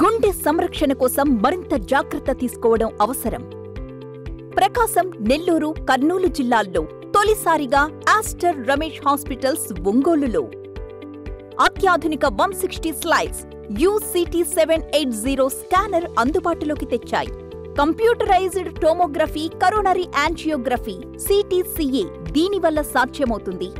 గుండె సంరక్షణ కోసం మరింత జాగ్రత్త తీసుకోవడం అవసరం. ప్రకాశం, నెల్లూరు, కర్నూలు జిల్లాల్లో తొలిసారిగా ఆస్టర్ రమేష్ హాస్పిటల్స్ ఒంగోలులో అత్యాధునిక 160 స్లైడ్స్ UCT 780 స్కానర్ అందుబాటులోకి తెచ్చాయి. Computerised tomography, coronary angiography, CTCA దీనివల్ల సాధ్యమవుతుంది.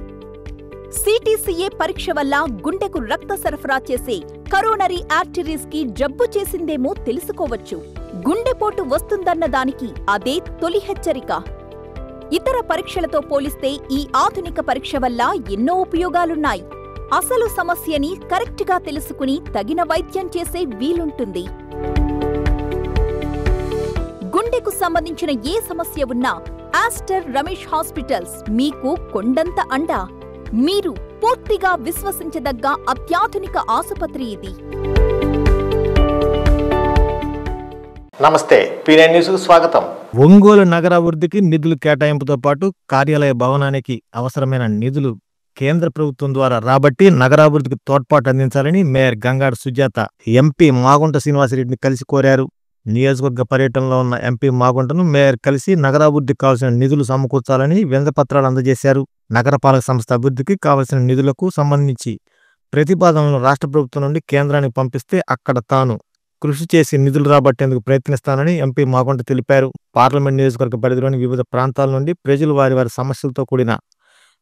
CTCA పరీక్ష వల్ల గుండెకు రక్త సరఫరా చేసే కరోనరీ ఆర్టరీస్ కి జబ్బు చేసిందేమో తెలుసుకోవచ్చు. గుండెపోటు వస్తుందన్న దానికి అదే తొలి హెచ్చరిక. ఇతర పరీక్షలతో పోలిస్తే ఈ ఆధునిక పరీక్ష వల్ల ఎన్నో ఉపయోగాలున్నాయి. అసలు సమస్యని కరెక్ట్గా తెలుసుకుని తగిన వైద్యం చేసే వీలుంటుంది. గుండెకు సంబంధించిన ఏ సమస్య ఉన్నా ఆస్టర్ రమేష్ హాస్పిటల్స్ మీకు కొండంత అండ. మీరు పూర్తిగా విశ్వసించదగ్గ అత్యాధునిక ఆసుపత్రి ఇది. నమస్తే, P9 న్యూస్ కు స్వాగతం. ఒంగోలు నగరాభివృద్ధికి నిధులు కేటాయింపుతో పాటు కార్యాలయ భవనానికి అవసరమైన నిధులు కేంద్ర ప్రభుత్వం ద్వారా రాబట్టి నగరాభివృద్ధికి తోడ్పాటు అందించాలని మేయర్ గంగాడ సుజాత ఎంపీ మాగుంట శ్రీనివాసరెడ్డిని కలిసి కోరారు. నియోజకవర్గ పర్యటనలో ఉన్న ఎంపీ మాగుంటను మేయర్ కలిసి నగరాభివృద్ధికి కావాల్సిన నిధులు సమకూర్చాలని వినతిపత్రాలు అందజేశారు. నగరపాలక సంస్థ అభివృద్ధికి కావలసిన నిధులకు సంబంధించి ప్రతిపాదనలు రాష్ట్ర ప్రభుత్వం నుండి కేంద్రానికి పంపిస్తే అక్కడ తాను కృషి చేసి నిధులు రాబట్టేందుకు ప్రయత్నిస్తానని ఎంపీ మాగుంట తెలిపారు. పార్లమెంట్ నియోజకవర్గ పరిధిలోని వివిధ ప్రాంతాల నుండి ప్రజలు వారి సమస్యలతో కూడిన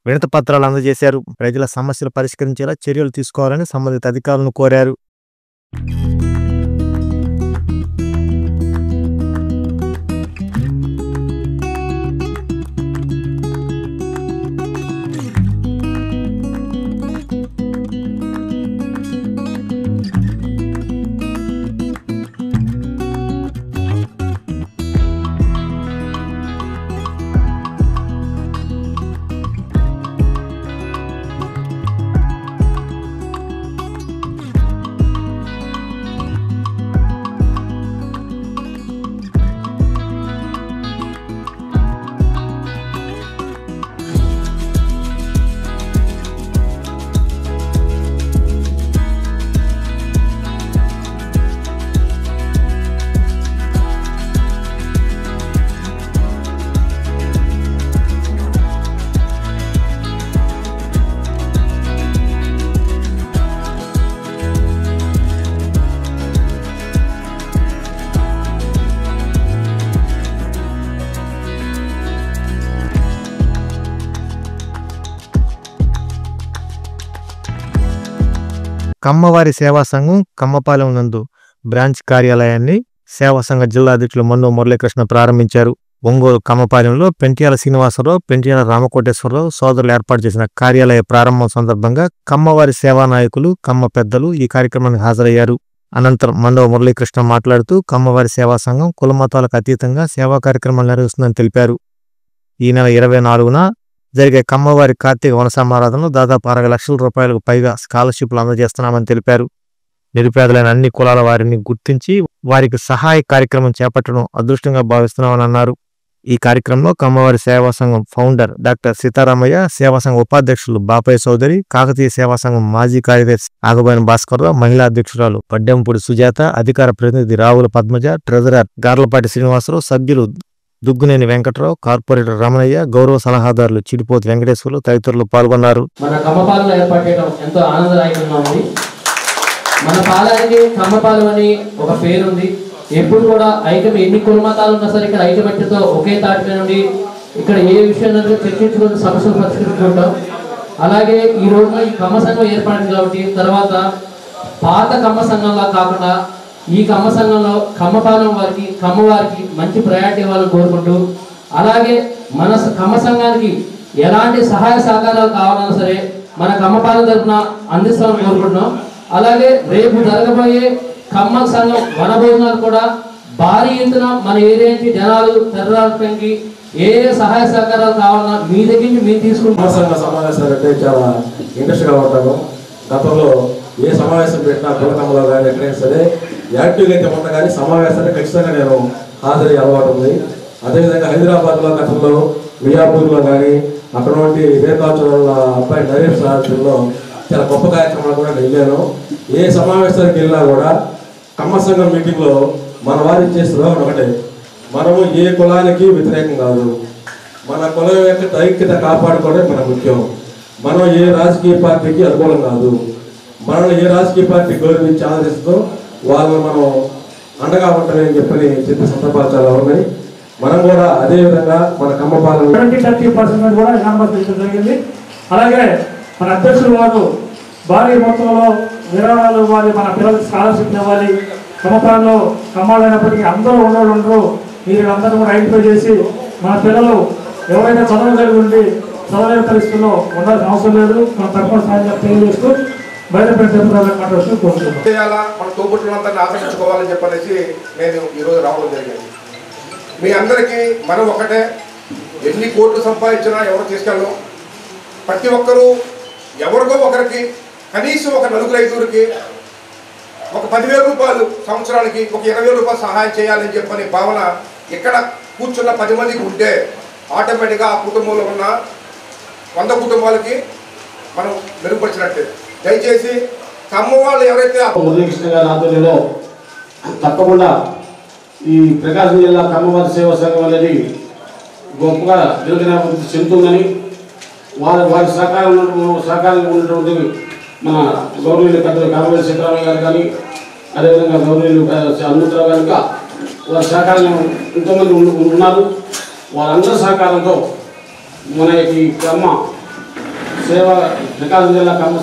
వినతి పత్రాలు అందజేశారు. ప్రజల సమస్యలు పరిష్కరించేలా చర్యలు తీసుకోవాలని సంబంధిత అధికారులను కోరారు. కమ్మవారి సేవా సంఘం కమ్మపాలెం నందు బ్రాంచ్ కార్యాలయాన్ని సేవా సంఘ జిల్లా అధ్యక్షులు మన్ను మురళీకృష్ణ ప్రారంభించారు. ఒంగోలు కమ్మపాలెంలో పెంట్యాల శ్రీనివాసరావు, పెంట్యాల రామకోటేశ్వరరావు సోదరులు ఏర్పాటు చేసిన కార్యాలయ ప్రారంభం సందర్భంగా కమ్మవారి సేవా నాయకులు, కమ్మ పెద్దలు ఈ కార్యక్రమానికి హాజరయ్యారు. అనంతరం మండవ మురళీకృష్ణ మాట్లాడుతూ కమ్మవారి సేవా సంఘం కులమతాలకు అతీతంగా సేవా కార్యక్రమాలు నిర్వహిస్తుందని తెలిపారు. ఈ నెల 24న జరిగే కమ్మవారి కార్తీక వనసమారాధనలో దాదాపు 60 లక్షల రూపాయలకు పైగా స్కాలర్షిప్లు అందజేస్తున్నామని తెలిపారు. నిరుపేదలైన అన్ని కులాల వారిని గుర్తించి వారికి సహాయ కార్యక్రమం చేపట్టడం అదృష్టంగా భావిస్తున్నామని అన్నారు. ఈ కార్యక్రమంలో కమ్మవారి సేవా సంఘం ఫౌండర్ డాక్టర్ సీతారామయ్య, సేవా సంఘం ఉపాధ్యక్షులు బాపయ్య చౌదరి, కాకతీయ సేవా సంఘం మాజీ కార్యదర్శి ఆగబోయిన భాస్కర్రావు, మహిళా అధ్యక్షురాలు పడ్డెంపూడి సుజాత, అధికార ప్రతినిధి రావుల పద్మజ, ట్రెజరర్ గార్లపాటి శ్రీనివాసరావు, సభ్యులు దుగ్గునేని వెంకటరావు, కార్పొరేటర్ రమణయ్య, గౌరవ సలహాదారులు చిడిపోతి వెంకటేశ్వర్లు తదితరులు పాల్గొన్నారు. మన కమ్మపాలెంలో ఏర్పాటు చేయడం ఎంతో ఆనందదాయకంగా ఉంది. మన పాలనకి కమ్మపాలెం అని ఒక పేరుంది. ఎప్పుడు కూడా ఐక్యం, ఎన్ని కులమతాలు ఉన్నా సరే ఇక్కడ ఐకమత్యతో ఒకే తాటి నుండి ఇక్కడ ఏ విషయాన్ని చర్చించుకుని సమస్యలు పరిష్కరించుకుంటాం. అలాగే ఈ రోజున ఈ కమ్మ సంఘం ఏర్పడింది కాబట్టి తర్వాత పాత కమ్మ సంఘంలా కాకుండా ఈ కమ్మ సంఘంలో కమ్మపాలెం వారికి, కమ్మవారికి మంచి ప్రయారిటీ ఇవ్వాలని కోరుకుంటూ, అలాగే మన కమ్మ సంఘానికి ఎలాంటి సహాయ సహకారాలు కావాలన్నా సరే మన కమ్మపాలెం తరఫున అందిస్తామని కోరుకుంటున్నాం. అలాగే రేపు జరగబోయే కమ్మ సంఘం వనభోజనాలు కూడా భారీ ఎత్తున మన ఏరియా నుంచి జనాలు తరలించడానికి ఏ సహాయ సహకారాలు కావాలన్నా మీ దగ్గర నుంచి మీరు తీసుకుంటాం. సమావేశాలు అంటే చాలా ఇంట్రెస్ట్గా ఉంటాము. గతంలో ఏ సమావేశం పెట్టినా కులకమ్మలో కానీ ఎక్కడైనా సరే యాక్టివ్గా అయితే ఉన్నా కానీ సమావేశాన్ని ఖచ్చితంగా నేను హాజరయ్యే అలవాటు ఉంది. అదేవిధంగా హైదరాబాద్లో గతంలో మియాపూర్లో కానీ అక్కడ నుండి రేఖాచూరంలో అబ్బాయి నరేష్ సాధ్యంలో చాలా గొప్ప కార్యక్రమాలు కూడా వెళ్ళాను. ఏ సమావేశానికి వెళ్ళినా కూడా కమ్మ సంఘం మీటింగ్లో మన వారు ఇచ్చే స్లోగన్ ఒకటే, మనము ఏ కులానికి వ్యతిరేకం కాదు, మన కులం యొక్క ఐక్యత కాపాడుకోవడం మన ముఖ్యం, మనం ఏ రాజకీయ పార్టీకి అనుకూలం కాదు, మనల్ని ఏ రాజకీయ పార్టీ గౌరవించి ఆదరిస్తూ వాళ్ళని మనం అండగా ఉంటామని చెప్పే సందర్భాలు చాలా ఉన్నాయి. మనం కూడా అదే విధంగా మన కమ్మపాలన 20-30% కూడా అనుమతించడం జరిగింది. అలాగే మన అధ్యక్షులు వారు భారీ మొత్తంలో విరాళాలు ఇవ్వాలి, మన పిల్లలకి స్కాలర్షిప్ ఇవ్వాలి, కమ్మపాలనలో కమ్మాలైనప్పటికీ అందరూ ఉండరు, మీరు అందరూ కూడా ఐడెంటిఫై చేసి మన పిల్లలు ఎవరైనా చదవగలిగి ఉండి చదవలేని పరిస్థితుల్లో ఉండాల్సిన అవసరం లేదు, మనం తక్కువ స్థాయిలో తెలియజేస్తూ బయట కోరుతున్నాం. చేయాలా, మన తోబుట్టులందరినీ ఆశ్రయించుకోవాలని చెప్పనేసి నేను ఈరోజు రావడం జరిగింది. మీ అందరికీ మనం ఒకటే, ఎన్ని కోట్లు సంపాదించినా ఎవరు తీసుకెళ్ళం. ప్రతి ఒక్కరూ ఎవరికో ఒకరికి, కనీసం ఒక 4-5 ఒక 10,000 రూపాయలు సంవత్సరానికి, ఒక 20,000 రూపాయలు సహాయం చేయాలని చెప్పని భావన ఇక్కడ కూర్చున్న 10 మందికి ఉంటే ఆటోమేటిక్గా ఆ కుటుంబంలో ఉన్న 100 కుటుంబాలకి మనం మెరుగుపరిచినట్టే. దయచేసి కమ్మ వాళ్ళు ఎవరైతే మురళీకృష్ణ గారి ఆధ్వర్యంలో తప్పకుండా ఈ ప్రకాశం జిల్లా కమ్మవారి సేవా సంఘం అనేది గొప్పగా దినదినాభివృద్ధి చెందుతుందని, వారి సహకారంగా ఉన్నటువంటి మన గౌరవనీయులు పెద్దలు కామవేలి సీతారామయ్య గారు కానీ, అదేవిధంగా గౌరవనీయులు హనుమంతరావు గారు వారి సహకారంగా ఎంతోమంది ఉన్నారు. వారందరి సహకారంతో మన ఈ కమ్మ సేవ ప్రకాశం జిల్లా కమ్మ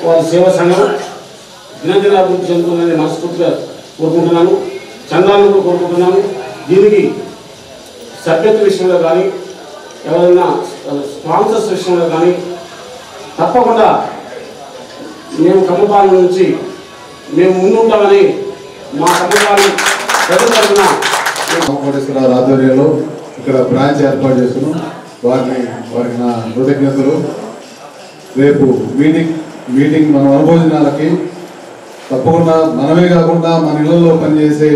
వారి సేవా సంఘం దినదినాభివృద్ధి చెందుతుందని మనస్ఫూర్తిగా కోరుకుంటున్నాను. చందాలను కూడా కోరుకుంటున్నాను. దీనికి సభ్యత్వ విషయంలో కానీ, ఎవరైనా స్పాన్సర్స్ విషయంలో కానీ తప్పకుండా మేము కమ్మపాలన నుంచి మేము ముందుంటామని మా కమ్మపాలన ప్రజల తరఫున కోటేశ్వరరావు ఆధ్వర్యంలో ఇక్కడ బ్రాంచ్ ఏర్పాటు చేస్తున్నాం. వారికి నా కృతజ్ఞతలు. రేపు మీటింగ్ మన వనభోజనాలకి తప్పకుండా మనమే కాకుండా మన ఇళ్లలో పనిచేసే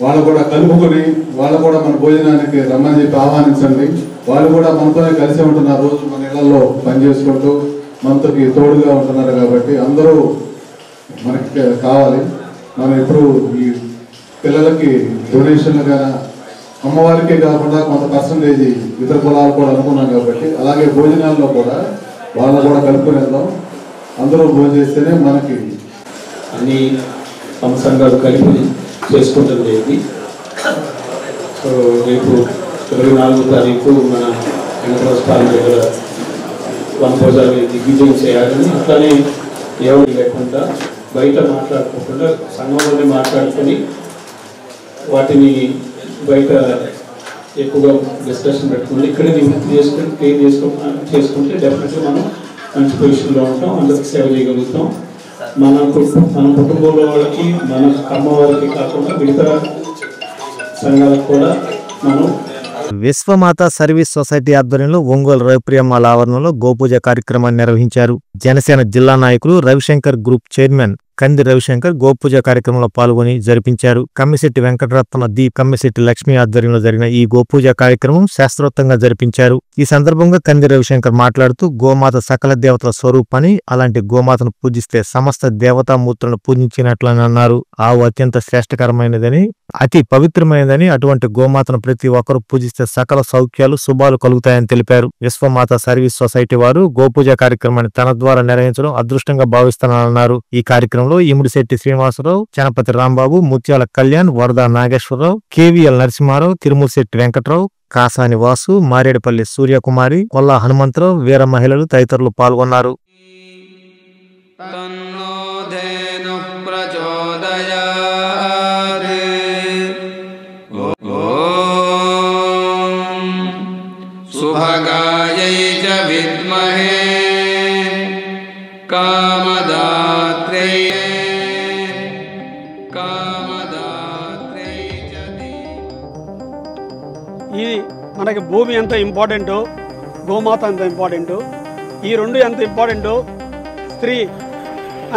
వాళ్ళు కూడా కలుపుకొని వాళ్ళు కూడా మన భోజనానికి రమ్మని చెప్పి ఆహ్వానించండి. వాళ్ళు కూడా మనతోనే కలిసి ఉంటున్నారు, రోజు మన ఇళ్లలో పనిచేసుకుంటూ మనతోకి తోడుగా ఉంటున్నారు. కాబట్టి అందరూ మనకి కావాలి. మనం ఎప్పుడు ఈ పిల్లలకి డొనేషన్లు కానీ అమ్మవారికే కాకుండా కొంత పర్సంటేజ్ ఇతర కులాలు కూడా అనుకున్నాం. కాబట్టి అలాగే భోజనాల్లో కూడా వాళ్ళు కూడా కలుపుకొని వెళ్దాం. అందరూ భోజనం చేస్తేనే మనకి అన్ని సంఘాలు కలిపి చేసుకుంటుంది. సో రేపు 24వ తారీఖు మన వెంకటేశ్వర దగ్గర వనభోజాలు దిగ్విజయం చేయాలని, అట్లానే ఎవరు లేకుండా బయట మాట్లాడుకోకుండా సంఘంలోనే మాట్లాడుకొని వాటిని బయట ఎక్కువగా డిస్కషన్ పెట్టుకుని ఇక్కడే నివృత్తి చేసుకుని క్లియర్ చేసుకుంటే డెఫినెట్గా మనం మంచి పొజిషన్లో ఉంటాం, అందరికి సేవ చేయగలుగుతాం. మన కుటుంబంలో వాళ్ళకి, మన కమ్మ వాళ్ళకి కాకుండా మిగతా సంఘాలకు కూడా మనం విశ్వమాత సర్వీస్ సొసైటీ ఆధ్వర్యంలో ఒంగోలు రవిప్రియమ్మాల ఆవరణలో గోపూజ కార్యక్రమాన్ని నిర్వహించారు. జనసేన జిల్లా నాయకులు రవిశంకర్ గ్రూప్ చైర్మన్ కంది రవిశంకర్ గోపూజ కార్యక్రమంలో పాల్గొని జరిపించారు. కమ్మిశెట్టి వెంకటరత్న ది కమ్మిశెట్టి లక్ష్మి ఆధ్వర్యంలో జరిగిన ఈ గోపూజ కార్యక్రమం శాస్త్రోక్తంగా జరిపించారు. ఈ సందర్భంగా కంది రవిశంకర్ మాట్లాడుతూ గోమాత సకల దేవతల స్వరూపని, అలాంటి గోమాతను పూజిస్తే సమస్త దేవతామూర్తులను పూజించినట్లని అన్నారు. ఆవు అత్యంత శ్రేష్టకరమైనదని, అతి పవిత్రమైనదని, అటువంటి గోమాతను ప్రతి ఒక్కరూ పూజిస్తే సకల సౌఖ్యాలు శుభాలు కలుగుతాయని తెలిపారు. విశ్వమాత సర్వీస్ సొసైటీ వారు గోపూజ కార్యక్రమాన్ని తన ద్వారా నిర్వహించడం అదృష్టంగా భావిస్తున్నారన్నారు. ఈ కార్యక్రమంలో ఇముడిశెట్టి శ్రీనివాసరావు, చనపతి రాంబాబు, ముత్యాల కళ్యాణ్, వరద నాగేశ్వరరావు, కేవీఎల్ నరసింహారావు, తిరుమూర్శెట్టి వెంకట్రావు, కాసాని వాసు, మారేడుపల్లి సూర్యకుమారి, కొల్లా హనుమంతరావు, వీర మహిళలు తదితరులు పాల్గొన్నారు. ఇది మనకి భూమి ఎంత ఇంపార్టెంటో, గోమాత ఎంత ఇంపార్టెంటో, ఈ రెండు ఎంత ఇంపార్టెంటో, స్త్రీ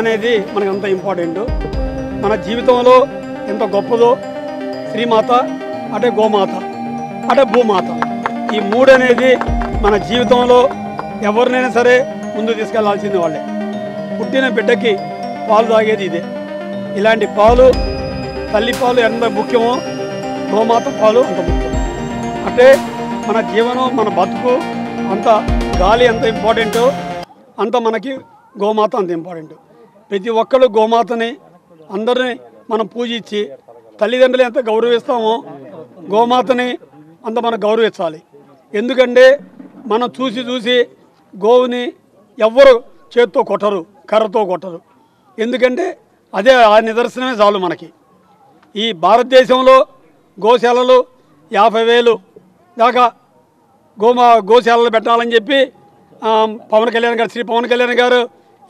అనేది మనకు అంత ఇంపార్టెంటు. మన జీవితంలో ఎంత గొప్పదో శ్రీమాత, అంటే గోమాత, అంటే భూమాత, ఈ మూడు అనేది మన జీవితంలో ఎవరినైనా సరే ముందు తీసుకెళ్లాల్సింది వాళ్ళే. పుట్టిన బిడ్డకి పాలు తాగేది ఇదే. ఇలాంటి పాలు, తల్లి పాలు ఎంత ముఖ్యమో గోమాత పాలు అంత ముఖ్యం. అంటే మన జీవనం, మన బతుకు అంత, గాలి ఎంత ఇంపార్టెంటో అంత మనకి గోమాత అంత ఇంపార్టెంట్. ప్రతి ఒక్కరు గోమాతని అందరినీ మనం పూజించి, తల్లిదండ్రులు ఎంత గౌరవిస్తామో గోమాతని అంత మనం గౌరవించాలి. ఎందుకంటే మనం చూసి చూసి గోవుని ఎవ్వరు చేత్తో కొట్టరు, కర్రతో కొట్టరు. ఎందుకంటే అదే ఆ నిదర్శనమే చాలు మనకి. ఈ భారతదేశంలో గోశాలలు 50,000 దాకా గోశాలలు పెట్టాలని చెప్పి పవన్ కళ్యాణ్ గారు, శ్రీ పవన్ కళ్యాణ్ గారు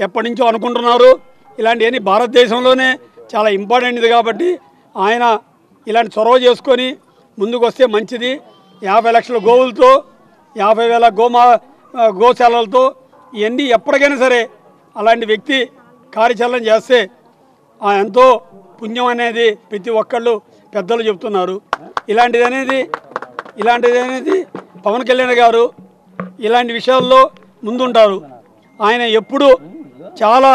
ఎప్పటి నుంచో అనుకుంటున్నారు. ఇలాంటివన్నీ భారతదేశంలోనే చాలా ఇంపార్టెంట్ ఇది కాబట్టి ఆయన ఇలాంటి చొరవ చేసుకొని ముందుకు వస్తే మంచిది. 50 లక్షల గోవులతో, 50,000 గోశాలలతో ఇవన్నీ ఎప్పటికైనా సరే అలాంటి వ్యక్తి కార్యాచరణ చేస్తే ఎంతో పుణ్యం అనేది ప్రతి ఒక్కళ్ళు పెద్దలు చెప్తున్నారు. ఇలాంటిది అనేది పవన్ కళ్యాణ్ గారు ఇలాంటి విషయాల్లో ముందుంటారు. ఆయన ఎప్పుడు చాలా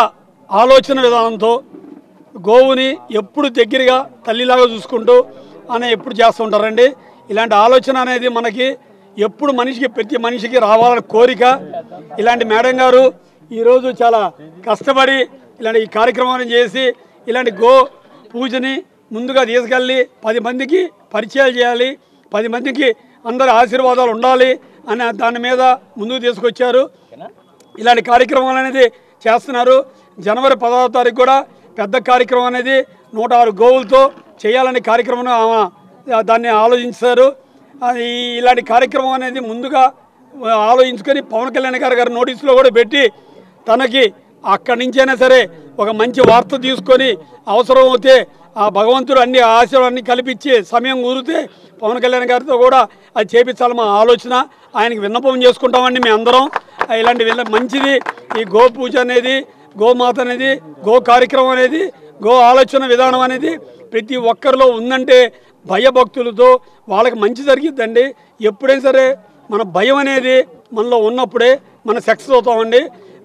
ఆలోచన విధానంతో గోవుని ఎప్పుడు దగ్గరగా తల్లిలాగా చూసుకుంటూ ఆయన ఎప్పుడు చేస్తుంటారండి. ఇలాంటి ఆలోచన అనేది మనకి ఎప్పుడు ప్రతి మనిషికి రావాలని కోరిక. ఇలాంటి మేడం గారు ఈరోజు చాలా కష్టపడి ఇలాంటి ఈ కార్యక్రమాన్ని చేసి ఇలాంటి గో పూజని ముందుగా తీసుకెళ్ళి 10 మందికి పరిచయాలు చేయాలి, 10 మందికి అందరి ఆశీర్వాదాలు ఉండాలి అనే దాని మీద ముందుకు తీసుకొచ్చారు. ఇలాంటి కార్యక్రమాలు అనేది చేస్తున్నారు. జనవరి 10వ తారీఖు కూడా పెద్ద కార్యక్రమం అనేది 106 గోవులతో చేయాలనే కార్యక్రమం దాన్ని ఆలోచించారు. ఇలాంటి కార్యక్రమం అనేది ముందుగా ఆలోచించుకొని పవన్ కళ్యాణ్ గారు నోటీసులో కూడా పెట్టి తనకి అక్కడి నుంచైనా సరే ఒక మంచి వార్త తీసుకొని అవసరం అవుతే ఆ భగవంతుడు అన్ని ఆశలన్నీ కల్పించి సమయం కుదిరితే పవన్ కళ్యాణ్ గారితో కూడా అది చేపించాలి మా ఆలోచన. ఆయనకి విన్నపం చేసుకుంటామండి మేము అందరం. ఇలాంటి మంచిది ఈ గో పూజ అనేది, గోమాత అనేది, గో కార్యక్రమం అనేది, గో ఆలోచన విధానం అనేది ప్రతి ఒక్కరిలో ఉందంటే భయభక్తులతో వాళ్ళకి మంచి జరిగిద్దండి. ఎప్పుడైనా సరే మన భయం అనేది మనలో ఉన్నప్పుడే మనం సక్సెస్ అవుతామండి.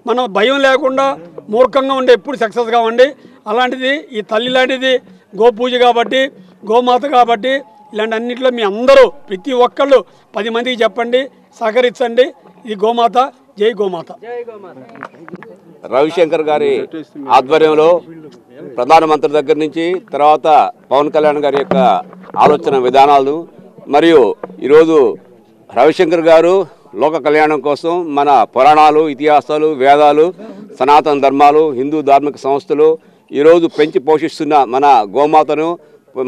మనం భయం లేకుండా మూర్ఖంగా ఉండే ఎప్పుడు సక్సెస్ కావండి. అలాంటిది ఈ తల్లి లాంటిది గో పూజ కాబట్టి, గోమాత కాబట్టి ఇలాంటి అన్నింటిలో మీ అందరూ ప్రతి ఒక్కళ్ళు 10 మందికి చెప్పండి, సహకరించండి. ఈ గోమాత, జై గోమాత. రవిశంకర్ గారి ఆధ్వర్యంలో ప్రధానమంత్రి దగ్గర నుంచి తర్వాత పవన్ కళ్యాణ్ గారి యొక్క ఆలోచన విధానాలు మరియు ఈరోజు రవిశంకర్ గారు లోక కళ్యాణం కోసం మన పురాణాలు, ఇతిహాసాలు, వేదాలు, సనాతన ధర్మాలు, హిందూ ధార్మిక సంస్థలు ఈరోజు పెంచి పోషిస్తున్న మన గోమాతను,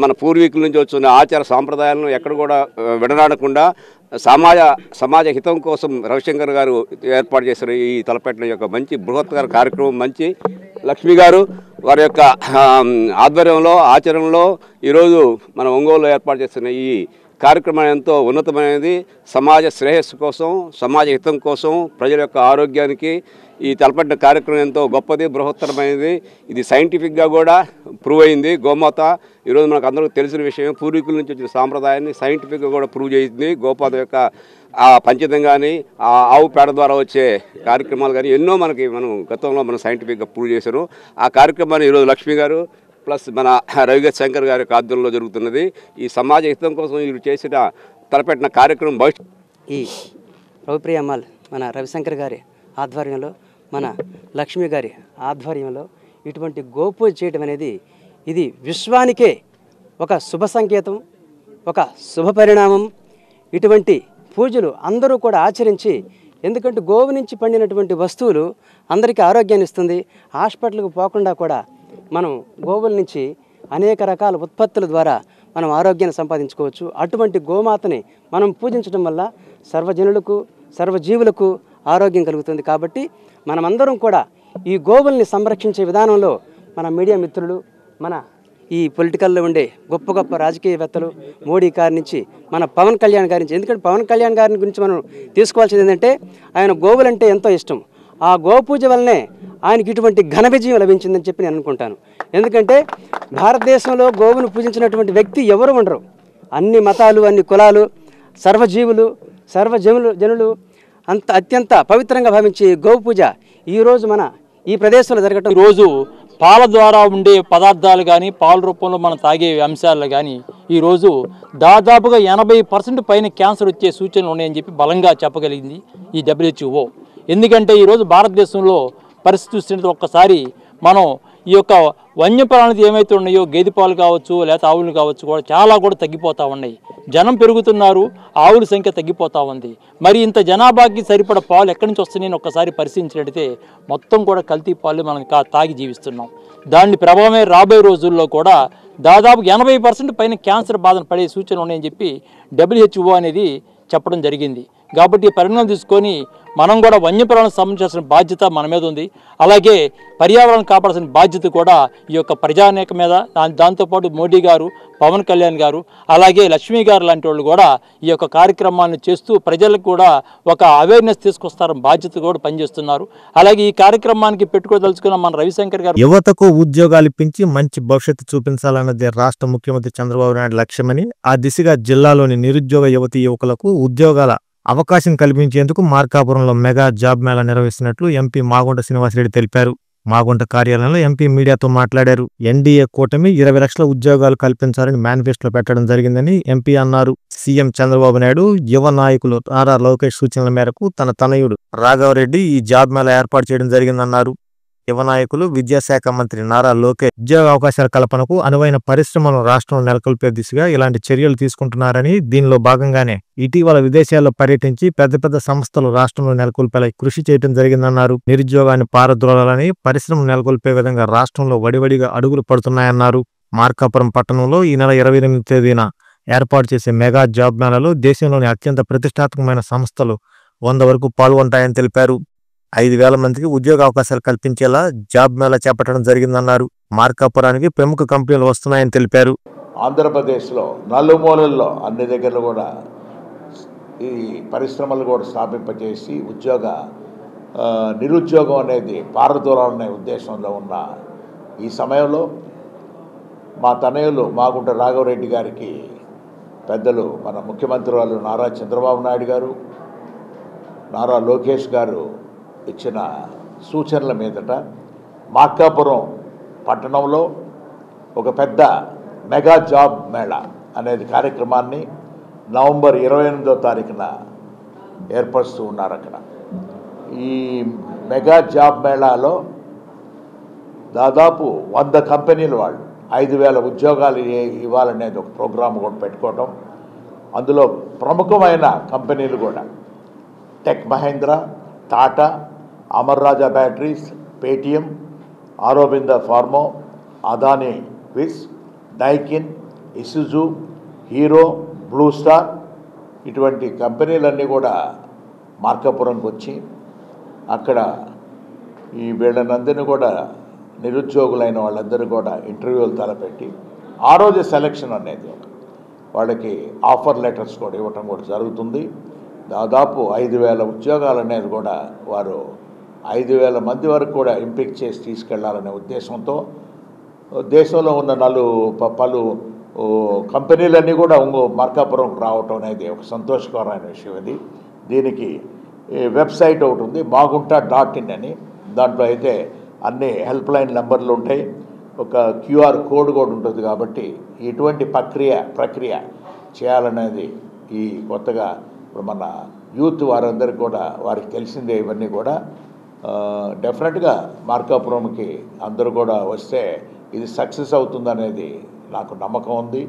మన పూర్వీకుల నుంచి వచ్చిన ఆచార సాంప్రదాయాలను ఎక్కడ కూడా విడనాడకుండా సమాజ హితం కోసం రవిశంకర్ గారు ఏర్పాటు చేసిన ఈ తలపెట్టిన యొక్క మంచి బృహత్తర కార్యక్రమం మంచి లక్ష్మి గారు వారి యొక్క ఆధ్వర్యంలో ఆచరణలో ఈరోజు మన ఒంగోలులో ఏర్పాటు చేస్తున్న ఈ కార్యక్రమం ఎంతో ఉన్నతమైనది. సమాజ శ్రేయస్సు కోసం, సమాజ హితం కోసం, ప్రజల యొక్క ఆరోగ్యానికి ఈ తలపెట్టిన కార్యక్రమం ఎంతో గొప్పది, బృహత్తరమైనది. ఇది సైంటిఫిక్గా కూడా ప్రూవ్ అయింది. గోమాత ఈరోజు మనకు అందరికీ తెలిసిన విషయం. పూర్వీకుల నుంచి వచ్చిన సాంప్రదాయాన్ని సైంటిఫిక్గా కూడా ప్రూవ్ చేసింది. గోమాత యొక్క ఆ పంచతం కానీ, ఆ ఆవు పేడ ద్వారా వచ్చే కార్యక్రమాలు కానీ ఎన్నో మనం గతంలో మనం సైంటిఫిక్గా ప్రూవ్ చేశారు. ఆ కార్యక్రమాన్ని ఈరోజు లక్ష్మి గారు ప్లస్ మన రవిశంకర్ గారి ఆధ్వర్యంలో జరుగుతున్నది. ఈ సమాజ హితం కోసం వీరు చేసిన తలపెట్టిన కార్యక్రమం ఈ రవిప్రియ అమ్మాల్ మన రవిశంకర్ గారి ఆధ్వర్యంలో, మన లక్ష్మి గారి ఆధ్వర్యంలో ఇటువంటి గోపూజ చేయడం అనేది ఇది విశ్వానికే ఒక శుభ సంకేతం, ఒక శుభ పరిణామం. ఇటువంటి పూజలు అందరూ కూడా ఆచరించి, ఎందుకంటే గోవు నుంచి పండినటువంటి వస్తువులు అందరికీ ఆరోగ్యాన్ని ఇస్తుంది. హాస్పిటల్కి పోకుండా కూడా మనం గోవుల నుంచి అనేక రకాల ఉత్పత్తుల ద్వారా మనం ఆరోగ్యాన్ని సంపాదించుకోవచ్చు. అటువంటి గోమాతని మనం పూజించడం వల్ల సర్వజనులకు, సర్వజీవులకు ఆరోగ్యం కలుగుతుంది. కాబట్టి మనమందరం కూడా ఈ గోవుల్ని సంరక్షించే విధానంలో మన మీడియా మిత్రులు, మన ఈ పొలిటికల్లో ఉండే గొప్ప గొప్ప రాజకీయవేత్తలు, మోడీ గారి నుంచి మన పవన్ కళ్యాణ్ గారి నుంచి, ఎందుకంటే పవన్ కళ్యాణ్ గారి గురించి మనం తీసుకోవాల్సింది ఏంటంటే ఆయన గోవులంటే ఎంతో ఇష్టం. ఆ గోపూజ వల్లనే ఆయనకి ఇటువంటి ఘన విజయం లభించిందని చెప్పి నేను అనుకుంటాను. ఎందుకంటే భారతదేశంలో గోవును పూజించినటువంటి వ్యక్తి ఎవరు ఉండరు. అన్ని మతాలు, అన్ని కులాలు, సర్వజీవులు, జనులు అత్యంత పవిత్రంగా భావించే గోవు పూజ ఈరోజు మన ఈ ప్రదేశంలో జరగటం. ఈరోజు పాల ద్వారా ఉండే పదార్థాలు కానీ పాల రూపంలో మనం తాగే అంశాలు కానీ ఈరోజు దాదాపుగా 80% పైన క్యాన్సర్ వచ్చే సూచనలు ఉన్నాయని చెప్పి బలంగా చెప్పగలిగింది ఈ WHO. ఎందుకంటే ఈరోజు భారతదేశంలో పరిస్థితి చూస్తుంటే ఒక్కసారి మనం ఈ యొక్క వన్యప్రాణులు ఏమైతే ఉన్నాయో గేదె పాలు కావచ్చు లేకపోతే ఆవులు కావచ్చు కూడా చాలా కూడా తగ్గిపోతూ ఉన్నాయి. జనం పెరుగుతున్నారు, ఆవుల సంఖ్య తగ్గిపోతూ ఉంది. మరి ఇంత జనాభాకి సరిపడ పాలు ఎక్కడి నుంచి వస్తున్నాయని ఒక్కసారి పరిశీలించినట్టయితే మొత్తం కూడా కల్తీ పాలు మనం తాగి జీవిస్తున్నాం. దాని ప్రభావమే రాబోయే రోజుల్లో కూడా దాదాపు 80% పైన క్యాన్సర్ బాధన పడే సూచనలు ఉన్నాయని చెప్పి WHO అనేది చెప్పడం జరిగింది. కాబట్టి పరిణామం తీసుకొని మనం కూడా వన్యప్రాణులకు సంబంధించిన బాధ్యత మన మీద ఉంది. అలాగే పర్యావరణం కాపాడాల్సిన బాధ్యత కూడా ఈ యొక్క ప్రజానేక మీద, దాంతోపాటు మోడీ గారు, పవన్ కళ్యాణ్ గారు, అలాగే లక్ష్మీ గారు లాంటి వాళ్ళు కూడా ఈ యొక్క కార్యక్రమాన్ని చేస్తూ ప్రజలకు కూడా ఒక అవేర్నెస్ తీసుకొస్తారని బాధ్యత కూడా పనిచేస్తున్నారు. అలాగే ఈ కార్యక్రమానికి పెట్టుకోదలుచుకున్న మన రవిశంకర్ గారు యువతకు ఉద్యోగాలు ఇప్పించి మంచి భవిష్యత్తు చూపించాలన్నదే రాష్ట్ర ముఖ్యమంత్రి చంద్రబాబు నాయుడు లక్ష్యమని, ఆ దిశగా జిల్లాలోని నిరుద్యోగ యువతీ యువకులకు ఉద్యోగాల అవకాశం కల్పించేందుకు మార్కాపురంలో మెగా జాబ్ మేళా నిర్వహిస్తున్నట్లు ఎంపీ మాగుంట శ్రీనివాసరెడ్డి తెలిపారు. మాగుంట కార్యాలయంలో ఎంపీ మీడియాతో మాట్లాడారు. ఎన్డీఏ కూటమి 20 లక్షల ఉద్యోగాలు కల్పించాలని మేనిఫెస్టోలో పెట్టడం జరిగిందని ఎంపీ అన్నారు. సీఎం చంద్రబాబు నాయుడు యువ నాయకులు నారా లోకేష్ సూచనల మేరకు తన తనయుడు రాఘవరెడ్డి ఈ జాబ్ మేళా ఏర్పాటు చేయడం జరిగిందన్నారు. యువ నాయకులు విద్యాశాఖ మంత్రి నారా లోకేష్ ఉద్యోగ అవకాశాల కల్పనకు అనువైన పరిశ్రమలను రాష్ట్రంలో నెలకొల్పే దిశగా ఇలాంటి చర్యలు తీసుకుంటున్నారని, దీనిలో భాగంగానే ఇటీవల విదేశాల్లో పర్యటించి పెద్ద సంస్థలు రాష్ట్రంలో నెలకొల్పేలా కృషి చేయడం జరిగిందన్నారు. నిరుద్యోగాన్ని పారద్రోలాలని, పరిశ్రమలు నెలకొల్పే విధంగా రాష్ట్రంలో వడివడిగా అడుగులు పడుతున్నాయన్నారు. మార్కాపురం పట్టణంలో ఈ నెల 28వ తేదీన ఏర్పాటు చేసే మెగా జాబ్ మేళాలో దేశంలోని అత్యంత ప్రతిష్టాత్మకమైన సంస్థలు 100 వరకు పాల్గొంటాయని తెలిపారు. 5,000 మందికి ఉద్యోగ అవకాశాలు కల్పించేలా జాబ్ మేళా చేపట్టడం జరిగిందన్నారు. మార్కాపురానికి ప్రముఖ కంపెనీలు వస్తున్నాయని తెలిపారు. ఆంధ్రప్రదేశ్లో నలుమూలల్లో అన్ని దగ్గరలో కూడా ఈ పరిశ్రమలు కూడా స్థాపింపజేసి నిరుద్యోగం అనేది పారదోలాలనే ఉద్దేశంలో ఉన్న ఈ సమయంలో మా తనయులు మాగుంట రాఘవరెడ్డి గారికి పెద్దలు మన ముఖ్యమంత్రి వాళ్ళు నారా చంద్రబాబు నాయుడు గారు, నారా లోకేష్ గారు ఇచ్చిన సూచనల మీదట మార్కాపురం పట్టణంలో ఒక పెద్ద మెగా జాబ్ మేళా అనేది కార్యక్రమాన్ని నవంబర్ 28వ తారీఖున ఏర్పరుస్తూ ఉన్నారు. అక్కడ ఈ మెగా జాబ్ మేళాలో దాదాపు 100 కంపెనీలు వాళ్ళు 5,000 ఉద్యోగాలు ఇవ్వాలనేది ఒక ప్రోగ్రాం కూడా పెట్టుకోవడం. అందులో ప్రముఖమైన కంపెనీలు కూడా tech Mahindra, Tata, Amara Raja batteries, Paytm, Aurobindo pharma, Adani క్విస్, Daikin, Isuzu, Hero, blue star ఇటువంటి కంపెనీలన్నీ కూడా మార్కాపురంకి వచ్చి అక్కడ ఈ వీళ్ళనందరినీ కూడా నిరుద్యోగులైన వాళ్ళందరూ కూడా ఇంటర్వ్యూలు తలపెట్టి ఆ రోజు సెలక్షన్ అనేది వాళ్ళకి ఆఫర్ లెటర్స్ కూడా ఇవ్వటం కూడా జరుగుతుంది. దాదాపు 5,000 ఉద్యోగాలు అనేది కూడా వారు 5,000 మంది వరకు కూడా ఎంపిక చేసి తీసుకెళ్లాలనే ఉద్దేశంతో దేశంలో ఉన్న పలు కంపెనీలన్నీ కూడా మార్కాపురం రావటం అనేది ఒక సంతోషకరమైన విషయం. ఇది దీనికి వెబ్సైట్ ఒకటి ఉంది, magunta.in అని. దాంట్లో అయితే అన్ని హెల్ప్ లైన్ నెంబర్లు ఉంటాయి, ఒక QR కోడ్ కూడా ఉంటుంది. కాబట్టి ఇటువంటి ప్రక్రియ చేయాలనేది ఈ కొత్తగా ఇప్పుడు మన యూత్ వారందరికీ కూడా వారికి తెలిసిందే. ఇవన్నీ కూడా డెఫినెట్గా మార్కాపురంకి అందరూ కూడా వస్తే ఇది సక్సెస్ అవుతుందనేది నాకు నమ్మకం ఉంది.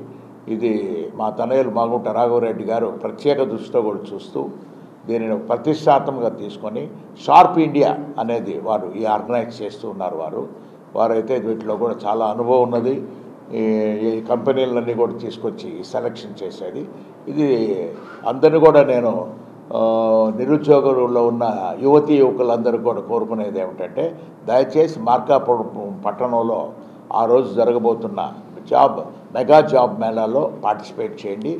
ఇది మా తనయులు మాగుంట రాఘవరెడ్డి గారు ప్రత్యేక దృష్టితో కూడా చూస్తూ దీనిని ప్రతిష్టాత్మకంగా తీసుకొని షార్ప్ ఇండియా అనేది వారు ఈ ఆర్గనైజ్ చేస్తూ ఉన్నారు. వారైతే వీటిలో కూడా చాలా అనుభవం ఉన్నది. ఈ కంపెనీలన్నీ కూడా తీసుకొచ్చి సెలక్షన్ చేసేది. ఇది అందరినీ కూడా నేను నిరుద్యోగుల్లో ఉన్న యువకులందరూ కూడా కోరుకునేది ఏమిటంటే దయచేసి మార్కాపురం పట్టణంలో ఆ రోజు జరగబోతున్న మెగా జాబ్ మేళాలో పార్టిసిపేట్ చేయండి.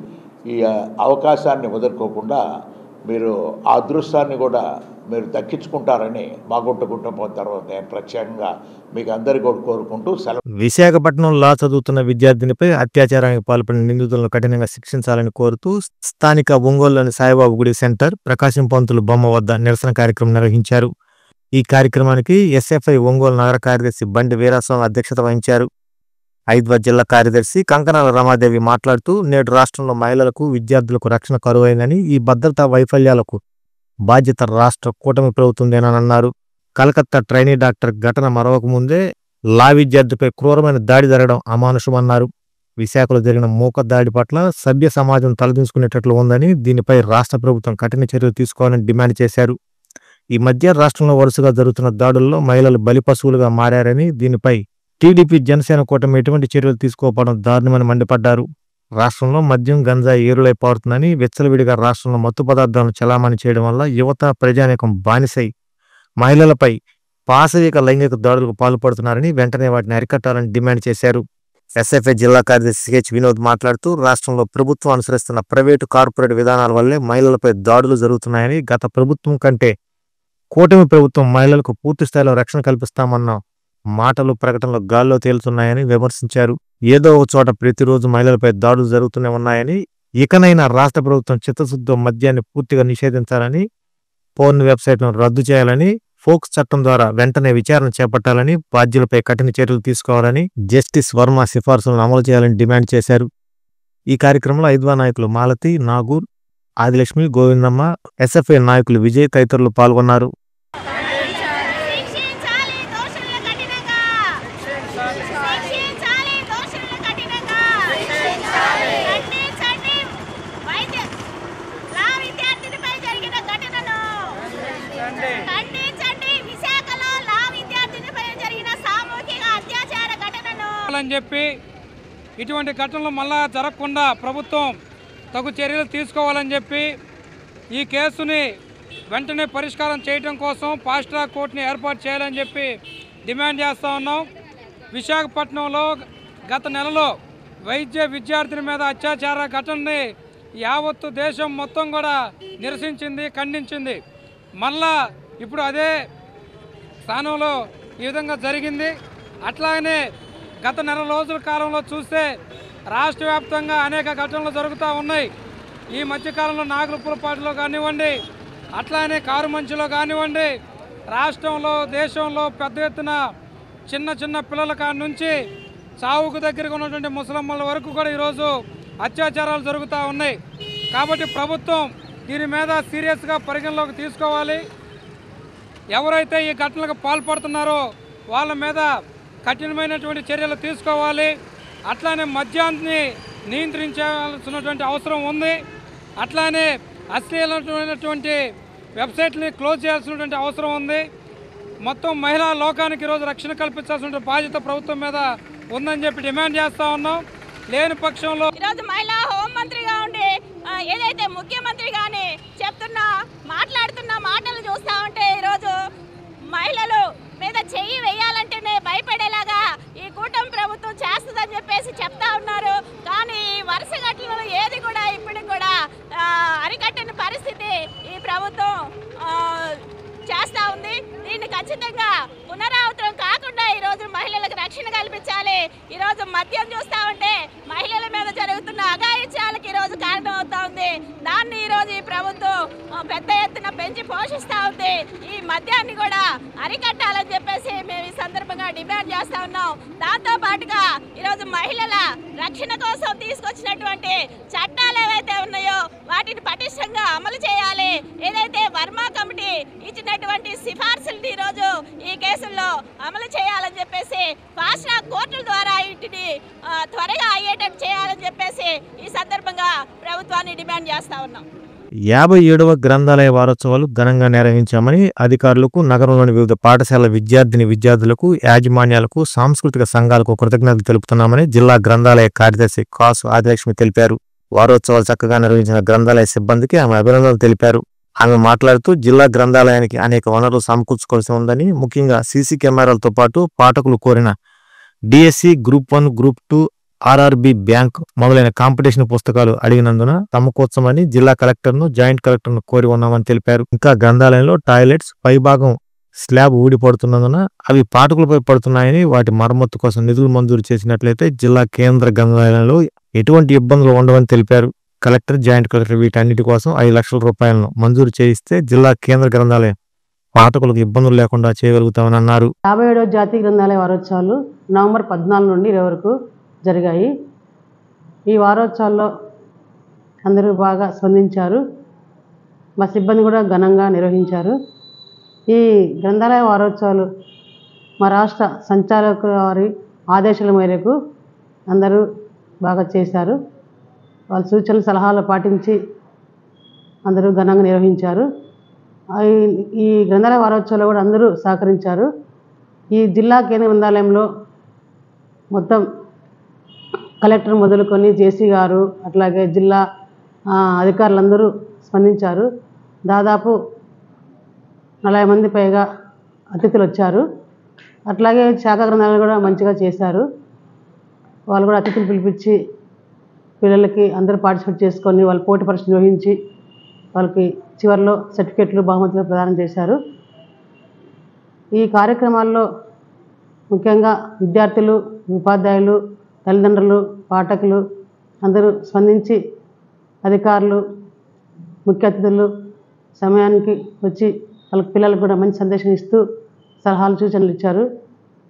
ఈ అవకాశాన్ని వదులుకోకుండా మీరు ఆ అదృష్టాన్ని కూడా మీరు దక్కించుకుంటారని మాగుంట కుటుంబం తర్వాత నేను ప్రత్యేకంగా మీకు అందరికీ కూడా కోరుకుంటూ విశాఖపట్నం లా చదువుతున్న విద్యార్థినిపై అత్యాచారానికి పాల్పడిన నిందితులను కఠినంగా శిక్షించాలని కోరుతూ స్థానిక ఒంగోలులోని సాయిబాబు గుడి సెంటర్, ప్రకాశం పంతులు బొమ్మ వద్ద నిరసన కార్యక్రమం నిర్వహించారు. ఈ కార్యక్రమానికి ఎస్ఎఫ్ఐ ఒంగోలు నగర కార్యదర్శి బండి వీరాస్వామి అధ్యక్షత వహించారు. హైదరాబాద్ జిల్లా కార్యదర్శి కంకణాల రమాదేవి మాట్లాడుతూ నేడు రాష్ట్రంలో మహిళలకు విద్యార్థులకు రక్షణ కరువైందని, ఈ భద్రతా వైఫల్యాలకు బాధ్యత రాష్ట్ర కూటమి ప్రభుత్వందేనన్నారు. కలకత్తా ట్రైనీ డాక్టర్ ఘటన మరవక ముందే లా విద్యార్థిపై క్రూరమైన దాడి జరగడం అమానుషమన్నారు. విశాఖలో జరిగిన మూక దాడి పట్ల సభ్య సమాజం తలదించుకునేటట్లు ఉందని, దీనిపై రాష్ట్ర ప్రభుత్వం కఠిన చర్యలు తీసుకోవాలని డిమాండ్ చేశారు. ఈ మధ్య రాష్ట్రంలో వరుసగా జరుగుతున్న దాడుల్లో మహిళలు బలిపశువులుగా మారారని, దీనిపై టీడీపీ జనసేన కూటమి ఎటువంటి చర్యలు తీసుకోకపోవడం దారుణమని మండిపడ్డారు. రాష్ట్రంలో మద్యం గంజాయి ఏరులై పారుతుందని, విచ్చలవిడిగా రాష్ట్రంలో మత్తు పదార్థాలను చలామణి చేయడం వల్ల యువత ప్రజానీకం బానిసై మహిళలపై పాశవిక లైంగిక దాడులకు పాల్పడుతున్నారని, వెంటనే వాటిని అరికట్టాలని డిమాండ్ చేశారు. ఎస్ఎఫ్ఐ జిల్లా కార్యదర్శి సిహెచ్ వినోద్ మాట్లాడుతూ రాష్ట్రంలో ప్రభుత్వం అనుసరిస్తున్న ప్రైవేటు కార్పొరేట్ విధానాల వల్లే మహిళలపై దాడులు జరుగుతున్నాయని, గత ప్రభుత్వం కంటే కూటమి ప్రభుత్వం మహిళలకు పూర్తి స్థాయిలో రక్షణ కల్పిస్తామన్న మాటలు ప్రకటనలు గాల్లో తేలుతున్నాయని విమర్శించారు. ఏదో ఒక చోట ప్రతిరోజు మహిళలపై దాడులు జరుగుతూనే ఉన్నాయని, ఇకనైనా రాష్ట్ర ప్రభుత్వం చిత్తశుద్ధితో మద్యాన్ని పూర్తిగా నిషేధించాలని, పోర్న్ వెబ్సైట్ను రద్దు చేయాలని, ఫోక్స్ చట్టం ద్వారా వెంటనే విచారణ చేపట్టాలని, బాధ్యులపై కఠిన చర్యలు తీసుకోవాలని, జస్టిస్ వర్మ సిఫార్సులను అమలు చేయాలని డిమాండ్ చేశారు. ఈ కార్యక్రమంలో ఐద్వా నాయకులు మాలతి, నాగూర్, ఆదిలక్ష్మి, గోవిందమ్మ, ఎస్ఎఫ్ఐ నాయకులు విజయ్ తదితరులు పాల్గొన్నారు. అని చెప్పి ఇటువంటి ఘటనలు మళ్ళా జరగకుండా ప్రభుత్వం తగు చర్యలు తీసుకోవాలని చెప్పి ఈ కేసుని వెంటనే పరిష్కారం చేయడం కోసం ఫాస్ట్ ట్రాక్ కోర్టుని ఏర్పాటు చేయాలని చెప్పి డిమాండ్ చేస్తూ ఉన్నాం. విశాఖపట్నంలో గత నెలలో వైద్య విద్యార్థిని మీద అత్యాచార ఘటనని యావత్తు దేశం మొత్తం కూడా నిరసించింది, ఖండించింది. మళ్ళా ఇప్పుడు అదే స్థానంలో ఈ విధంగా జరిగింది. అట్లాగనే గత నెల రోజుల కాలంలో చూస్తే రాష్ట్ర వ్యాప్తంగా అనేక ఘటనలు జరుగుతూ ఉన్నాయి. ఈ మధ్యకాలంలో నాగరపురపాటులో కానివ్వండి, అట్లానే కారుమంచిలో కానివ్వండి, రాష్ట్రంలో దేశంలో పెద్ద ఎత్తున చిన్న చిన్న పిల్లల కాడి నుంచి చావుకు దగ్గరగా ఉన్నటువంటి ముసలమ్మల వరకు కూడా ఈరోజు అత్యాచారాలు జరుగుతూ ఉన్నాయి. కాబట్టి ప్రభుత్వం దీని మీద సీరియస్గా పరిగణలోకి తీసుకోవాలి. ఎవరైతే ఈ ఘటనలకు పాల్పడుతున్నారో వాళ్ళ మీద కఠినమైనటువంటి చర్యలు తీసుకోవాలి. అట్లానే మద్యాన్ని నియంత్రించాల్సినటువంటి అవసరం ఉంది. అట్లానే అశ్లీలమైనటువంటి వెబ్సైట్ని క్లోజ్ చేయాల్సినటువంటి అవసరం ఉంది. మొత్తం మహిళా లోకానికి ఈరోజు రక్షణ కల్పించాల్సిన బాధ్యత ప్రభుత్వం మీద ఉందని చెప్పి డిమాండ్ చేస్తూ ఉన్నాం. లేని పక్షంలో ఈరోజు మహిళా హోంమంత్రిగా ఉండి ఏదైతే ముఖ్యమంత్రి కానీ మాట్లాడుతున్న మాటలు చూస్తూ ఉంటే ఈరోజు మహిళలు మీద చెయ్యి వేయాలంటేనే భయపడేలాగా ఈ కూటమి ప్రభుత్వం చేస్తుందని చెప్పేసి చెప్తా ఉన్నారు. కానీ వరుస ఘటనలు ఏది కూడా ఇప్పటికి కూడా అరికట్టిన పరిస్థితి ఈ ప్రభుత్వం చేస్తూ ఉంది. దీన్ని ఖచ్చితంగా పునరావృతం కాకుండా ఈరోజు మహిళలకు రక్షణ కల్పించాలి. ఈరోజు మద్యం చూస్తూ ఉంటే మహిళల మీద జరుగుతున్న అఘాయిత్యాలకు ఈరోజు కారణం అవుతా ఉంది. దాన్ని ఈరోజు ఈ ప్రభుత్వం పెద్ద ఎత్తున పెంచి పోషిస్తూ ఉంది. ఈ మద్యాన్ని కూడా అరికట్టాలని చెప్పేసి మేము ఈ సందర్భంగా డిమాండ్ చేస్తా ఉన్నాం. దాంతో పాటుగా ఈరోజు మహిళల రక్షణ కోసం తీసుకొచ్చినటువంటి చట్టాలు ఏవైతే ఉన్నాయో వాటిని పటిష్టంగా అమలు చేయాలి. ఏదైతే వర్మ కమిటీ ఇచ్చినటువంటి సిఫార్సులు ఈరోజు ఈ కేసుల్లో అమలు చేయాలని చెప్పేసి ఫాస్ట్ ట్రాక్ కోర్టుల ద్వారా వీటిని త్వరగా అయ్యేటట్టు చేయాలని చెప్పేసి ఈ సందర్భంగా ప్రభుత్వాన్ని డిమాండ్ చేస్తా ఉన్నాం. 57వ గ్రంథాలయ వారోత్సవాలు ఘనంగా నిర్వహించామని అధికారులకు, నగరంలోని వివిధ పాఠశాలల విద్యార్థులకు, యాజమాన్యాలకు, సాంస్కృతిక సంఘాలకు కృతజ్ఞతలు తెలుపుతున్నామని జిల్లా గ్రంథాలయ కార్యదర్శి కాసు ఆదిలక్ష్మి తెలిపారు. వారోత్సవాలు చక్కగా నిర్వహించిన గ్రంథాలయ సిబ్బందికి ఆమె అభినందనలు తెలిపారు. ఆమె మాట్లాడుతూ జిల్లా గ్రంథాలయానికి అనేక వనరులు సమకూర్చుకోవాల్సి ఉందని, ముఖ్యంగా సీసీ కెమెరాలతో పాటు పాఠకులు కోరిన DSC, group 1, group 2, RRB bank మొదలైన కాంపిటీషన్ పుస్తకాలు అడిగినందున సమకూర్చమని జిల్లా కలెక్టర్ను, జాయింట్ కలెక్టర్ను కోరి ఉన్నామని తెలిపారు. ఇంకా గ్రంథాలయంలో టాయిలెట్స్ పైభాగం స్లాబ్ ఊడిపడుతున్నందున అవి పాఠకులపై పడుతున్నాయని, వాటి మరమ్మతు కోసం నిధులు మంజూరు చేసినట్లయితే జిల్లా కేంద్ర గ్రంథాలయంలో ఎటువంటి ఇబ్బందులు ఉండవని తెలిపారు. కలెక్టర్, జాయింట్ కలెక్టర్ వీటన్నిటి కోసం 5 లక్షల రూపాయలను మంజూరు చేయిస్తే జిల్లా కేంద్ర గ్రంథాలయం పాఠకులకు ఇబ్బందులు లేకుండా చేయగలుగుతామని అన్నారు. 57వ జాతీయ గ్రంథాలయ వారోత్సవాలు నవంబర్ 14 నుండి 20 వరకు జరిగాయి. ఈ వారోత్సవాల్లో అందరూ బాగా స్పందించారు. మా సిబ్బంది కూడా ఘనంగా నిర్వహించారు. ఈ గ్రంథాలయ వారోత్సవాలు మా రాష్ట్ర సంచాలకుల వారి ఆదేశాల మేరకు అందరూ బాగా చేశారు. వాళ్ళ సూచనలు సలహాలు పాటించి అందరూ ఘనంగా నిర్వహించారు. ఈ గ్రంథాలయ వారోత్సవాలు కూడా అందరూ సహకరించారు. ఈ జిల్లా కేంద్ర గ్రంథాలయంలో మొత్తం కలెక్టర్ మొదలుకొని జేసీ గారు అట్లాగే జిల్లా అధికారులందరూ స్పందించారు. దాదాపు 40 మంది పైగా అతిథులు వచ్చారు. అట్లాగే శాఖ గ్రంథాలయాలు కూడా మంచిగా చేశారు. వాళ్ళు కూడా అతిథులు పిలిపించి పిల్లలకి అందరూ పార్టిసిపేట్ చేసుకొని వాళ్ళు పోటీ పరీక్ష నిర్వహించి వాళ్ళకి చివరిలో సర్టిఫికెట్లు బహుమతులు ప్రదానం చేశారు. ఈ కార్యక్రమాల్లో ముఖ్యంగా విద్యార్థులు, ఉపాధ్యాయులు, తల్లిదండ్రులు, పాఠకులు అందరూ స్పందించి అధికారులు, ముఖ్య అతిథులు సమయానికి వచ్చి వాళ్ళకి పిల్లలకు కూడా మంచి సందేశం ఇస్తూ సలహాలు సూచనలు ఇచ్చారు.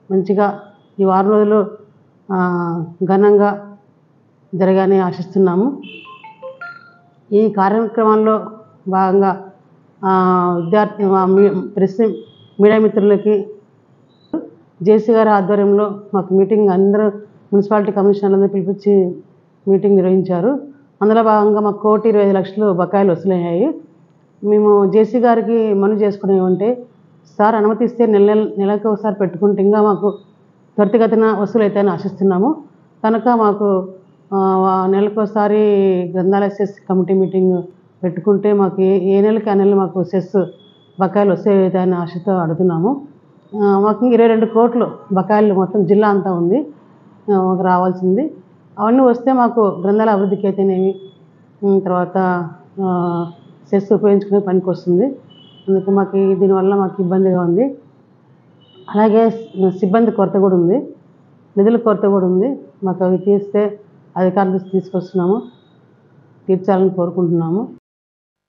మంచిగా ఈ వారం రోజులు ఘనంగా జరగాలని ఆశిస్తున్నాము. ఈ కార్యక్రమాల్లో భాగంగా విద్యార్థి ప్రెస్ మీడియా మిత్రులకి జేసీ గారి ఆధ్వర్యంలో మాకు మీటింగ్ అందరూ మున్సిపాలిటీ కమిషనర్లందరూ పిలిపించి మీటింగ్ నిర్వహించారు. అందులో భాగంగా మాకు 1,25,00,000 బకాయిలు వసూలయ్యాయి. మేము జేసీ గారికి మనవి చేసుకునేవంటే సార్ అనుమతిస్తే నెలకు ఒకసారి పెట్టుకుంటే ఇంకా మాకు త్వరితగతిన వసూలు అవుతాయని ఆశిస్తున్నాము. కనుక మాకు నెలకోసారి గ్రంథాలయ సెస్ కమిటీ మీటింగ్ పెట్టుకుంటే మాకు ఏ నెలకి ఆ నెల మాకు సెస్ బకాయిలు వస్తాయని ఆశతో అడుగుతున్నాము. మాకు 22 కోట్లు బకాయిలు మొత్తం జిల్లా అంతా ఉంది, మాకు రావాల్సింది. అవన్నీ వస్తే మాకు గ్రంథాలయ అభివృద్ధికి అయితేనేమి తర్వాత సెస్ ఉపయోగించుకునే పనికి వస్తుంది. అందుకు మాకు దీనివల్ల మాకు ఇబ్బందిగా ఉంది. అలాగే సిబ్బంది కొరత కూడా ఉంది, నిధుల కొరత కూడా ఉంది. మాకు అవి తీస్తే అధికారులు తీసుకొస్తున్నాము, తీర్చాలని కోరుకుంటున్నాము.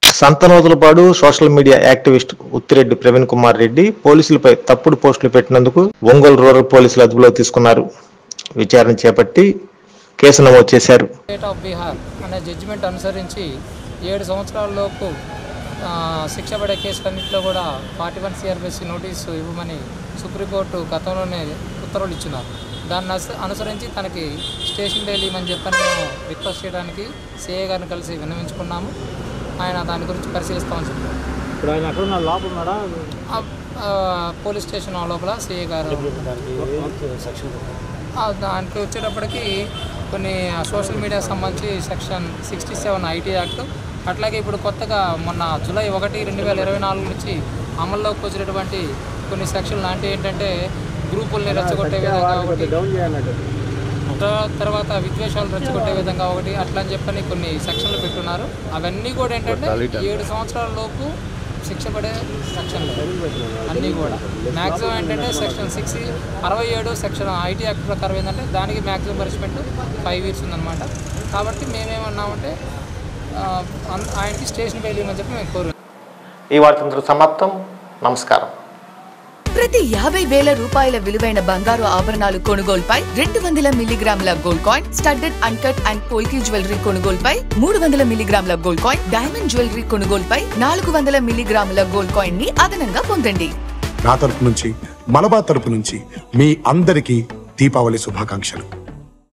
Santhanuthalapadu social media activist Uthireddy Praveen Kumar Reddy పోలీసులపై తప్పుడు పోస్టులు పెట్టినందుకు ఒంగోలు రూరల్ పోలీసులు అదుపులో తీసుకున్నారు. విచారణ చేపట్టి కేసు నమోదు చేశారు. స్టేట్ ఆఫ్ బీహార్ అనే జడ్జిమెంట్ అనుసరించి 7 సంవత్సరాలలోపు శిక్ష పడే కేసులన్నింటిలో కూడా 41 CRPC నోటీసు ఇవ్వమని సుప్రీంకోర్టు గతంలోనే ఉత్తర్వులు ఇచ్చినారు. దాన్ని అనుసరించి తనకి స్టేషన్ బెయిల్ ఇవ్వమని చెప్పని మేము రిక్వెస్ట్ చేయడానికి సిఐ గారిని కలిసి విన్నవించుకున్నాము. ఆయన దాని గురించి పరిశీలిస్తామని చెప్పారు. ఇప్పుడు ఆయన అక్కడ ఉన్న లోపల ఉన్నాడా? పోలీస్ స్టేషన్ లోపల సిఐ గారు దానికి వచ్చేటప్పటికి కొన్ని సోషల్ మీడియా సంబంధించి సెక్షన్ 67 IT యాక్ట్, అట్లాగే ఇప్పుడు కొత్తగా మొన్న జూలై 1, 2024 నుంచి అమల్లోకి వచ్చినటువంటి కొన్ని సెక్షన్లు లాంటివి ఏంటంటే గ్రూపుల్ని రెచ్చగొట్టే విధంగా ఒకటి, తర్వాత విద్వేషాలు రెచ్చగొట్టే విధంగా ఒకటి, అట్లా అని చెప్పని కొన్ని సెక్షన్లు పెట్టున్నారు. అవన్నీ కూడా ఏంటంటే 7 సంవత్సరాల లోపు శిక్ష పడే సెక్షన్లు అన్నీ కూడా. మ్యాక్సిమం ఏంటంటే సెక్షన్ 67 సెక్షన్ IT యాక్ట్ ప్రకారం ఏంటంటే దానికి మ్యాక్సిమం పనిష్మెంట్ 5 years ఉందన్నమాట. కాబట్టి మేమేమన్నామంటే ఆయనకి స్టేషన్ బెయిల్ ఇవ్వమని చెప్పి మేము కోరు. ఈ వార్త సమాప్తం. నమస్కారం. ప్రతి 50,000 రూపాయల విలువైన బంగారు ఆభరణాలు కొనుగోలుపై 200 మిల్లీగ్రాముల gold coin, studded uncut and polki jewellery కొనుగోలుపై 300 మిల్లీగ్రాముల గోల్డ్ కాయిన్, డైమండ్ జ్యువెలరీ కొనుగోలుపై 400 మిల్లీగ్రాముల గోల్డ్ కాయిన్ ని అదనంగా పొందండి. నా తరపు నుంచి, మలబార్ తరపు నుంచి మీ అందరికీ దీపావళి శుభాకాంక్షలు.